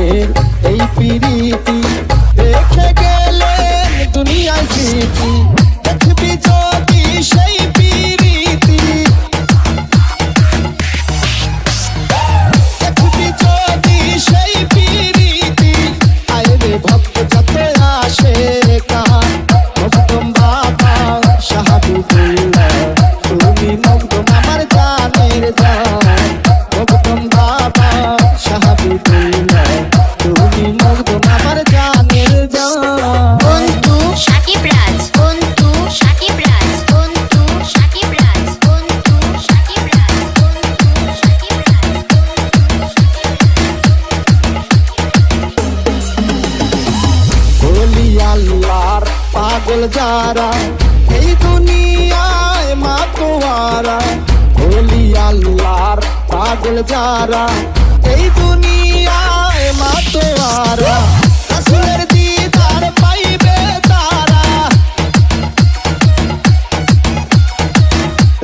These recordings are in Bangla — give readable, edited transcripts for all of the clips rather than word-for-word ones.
প্রাণের এই প্রীতি দেখে গেলেন দুনিয়ায় স্মৃতি দেখবি যদি সেই প্রীতি দেখবি যদি সেই প্রীতি আইরে ভক্ত যত আসে কার মখদুম বাবা শাহাবুদ্দৌলা তুমি মখদুম আমার জানের জান মখদুম বাবা শাহাবুদ্দৌলা তুমি মখদুম আমার জানের জান। বন্ধু সাকিব রাজ, বন্ধু সাকিব রাজ, বন্ধু সাকিব রাজ, বন্ধু সাকিব রাজ, বন্ধু সাকিব রাজ। বলি আল্লাহর পাগল যারা এই দুনিয়ায় মাতোয়ারা বলি আল্লাহর পাগল যারা এই দুনিয়ায় মাতোয়ারা রাসূলের দিদার পাইবে তারা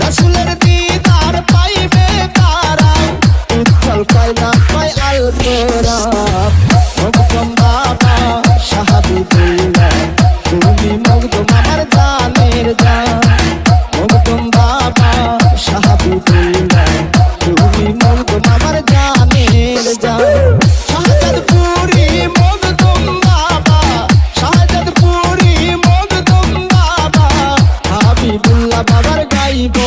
রাসূলের দিদার পাইবে তারা উজ্জ্বল কয়না পায় আল কোরআন মখদুম বাবা শাহাবুদ্দৌলা তুমি মখদুম আমার জানের জান মখদুম বাবা শাহাবুদ্দৌলা তুমি মখদুম আমার জানের জান। শাহজাদপুরি মখদুম বাবা শাহজাদপুরি মখদুম বাবা হাবিবুল্লাহ বাবার গাইব